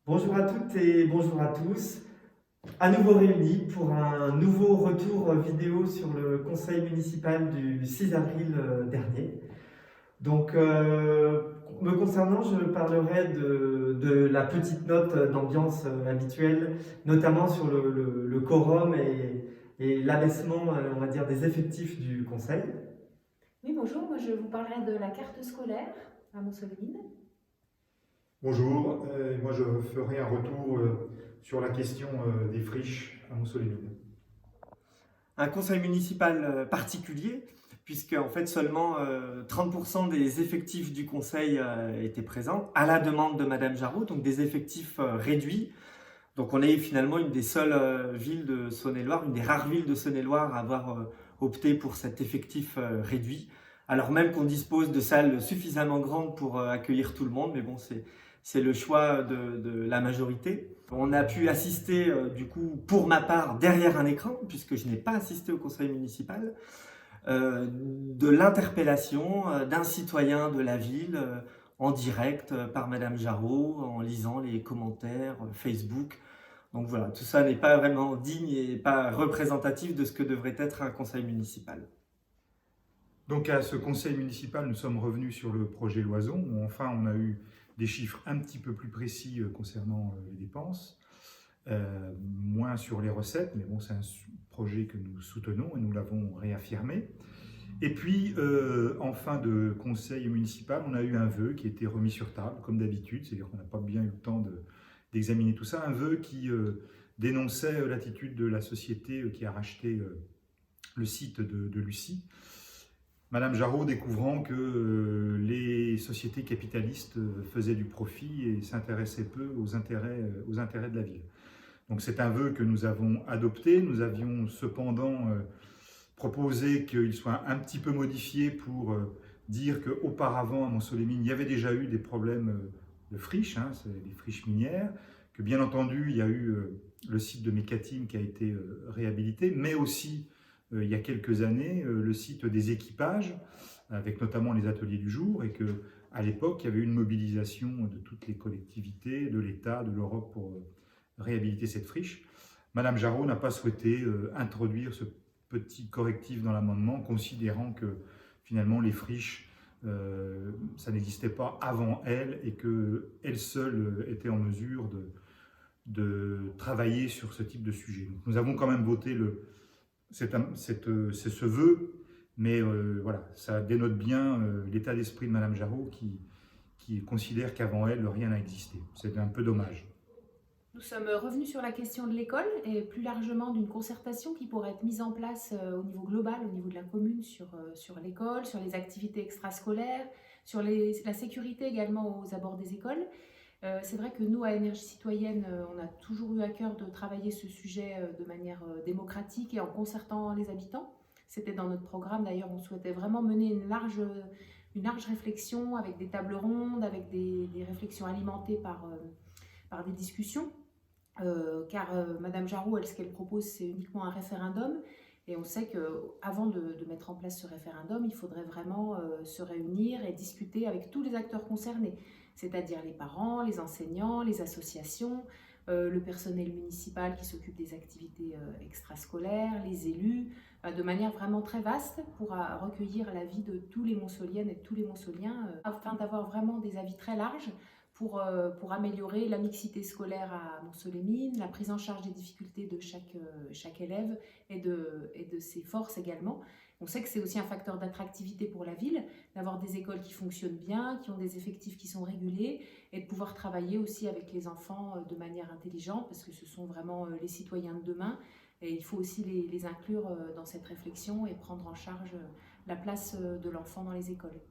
Bonjour à toutes et bonjour à tous. À nouveau réunis pour un nouveau retour vidéo sur le conseil municipal du 6 avril dernier. Donc, me concernant, je parlerai de la petite note d'ambiance habituelle, notamment sur le quorum et l'abaissement, on va dire, des effectifs du conseil. Oui, bonjour, moi je vous parlerai de la carte scolaire à Montsolimine. Bonjour, moi je ferai un retour sur la question des friches à Montsolimine. Un conseil municipal particulier, puisque en fait seulement 30% des effectifs du conseil étaient présents, à la demande de Madame Jarot, donc des effectifs réduits. Donc on est finalement une des seules villes de Saône-et-Loire, une des rares villes de Saône-et-Loire à avoir opté pour cet effectif réduit, alors même qu'on dispose de salles suffisamment grandes pour accueillir tout le monde, mais bon, c'est le choix de la majorité. On a pu assister, du coup, pour ma part, derrière un écran, puisque je n'ai pas assisté au conseil municipal, de l'interpellation d'un citoyen de la ville en direct par Madame Jarot, en lisant les commentaires Facebook. Donc voilà, tout ça n'est pas vraiment digne et pas représentatif de ce que devrait être un conseil municipal. Donc à ce conseil municipal, nous sommes revenus sur le projet Loison, où enfin on a eu des chiffres un petit peu plus précis concernant les dépenses, moins sur les recettes, mais bon c'est un projet que nous soutenons et nous l'avons réaffirmé. Et puis en fin de conseil municipal, on a eu un vœu qui était remis sur table, comme d'habitude, c'est-à-dire qu'on n'a pas bien eu le temps d'examiner tout ça, un vœu qui dénonçait l'attitude de la société qui a racheté le site de Lucie. Madame Jarot découvrant que les sociétés capitalistes faisaient du profit et s'intéressaient peu aux intérêts de la ville. Donc c'est un vœu que nous avons adopté. Nous avions cependant proposé qu'il soit un petit peu modifié pour dire qu'auparavant à Montsolimine, il y avait déjà eu des problèmes de friches, hein, c'est des friches minières, que bien entendu il y a eu le site de Mécatine qui a été réhabilité, mais aussi il y a quelques années le site des équipages, avec notamment les ateliers du jour, et qu'à l'époque il y avait eu une mobilisation de toutes les collectivités, de l'État, de l'Europe pour réhabiliter cette friche. Madame Jarot n'a pas souhaité introduire ce petit correctif dans l'amendement, considérant que finalement les friches, ça n'existait pas avant elle et qu'elle seule était en mesure de travailler sur ce type de sujet. Donc nous avons quand même voté c'est ce vœu, mais voilà, ça dénote bien l'état d'esprit de Madame Jarot qui considère qu'avant elle, rien n'a existé. C'est un peu dommage. Nous sommes revenus sur la question de l'école et plus largement d'une concertation qui pourrait être mise en place au niveau global, au niveau de la commune sur l'école, sur les activités extrascolaires, sur la sécurité également aux abords des écoles. C'est vrai que nous, à Énergie Citoyenne, on a toujours eu à cœur de travailler ce sujet de manière démocratique et en concertant les habitants. C'était dans notre programme, d'ailleurs, on souhaitait vraiment mener une large réflexion avec des tables rondes, avec des réflexions alimentées par des discussions. Car Madame Jarot, ce qu'elle propose, c'est uniquement un référendum. Et on sait qu'avant de mettre en place ce référendum, il faudrait vraiment se réunir et discuter avec tous les acteurs concernés, c'est-à-dire les parents, les enseignants, les associations, le personnel municipal qui s'occupe des activités extrascolaires, les élus, de manière vraiment très vaste pour recueillir l'avis de tous les Montsoliennes et de tous les Montsoliens, afin d'avoir vraiment des avis très larges pour améliorer la mixité scolaire à Montsolimine, la prise en charge des difficultés de chaque élève et de ses forces également. On sait que c'est aussi un facteur d'attractivité pour la ville, d'avoir des écoles qui fonctionnent bien, qui ont des effectifs qui sont régulés, et de pouvoir travailler aussi avec les enfants de manière intelligente, parce que ce sont vraiment les citoyens de demain, et il faut aussi les inclure dans cette réflexion et prendre en charge la place de l'enfant dans les écoles.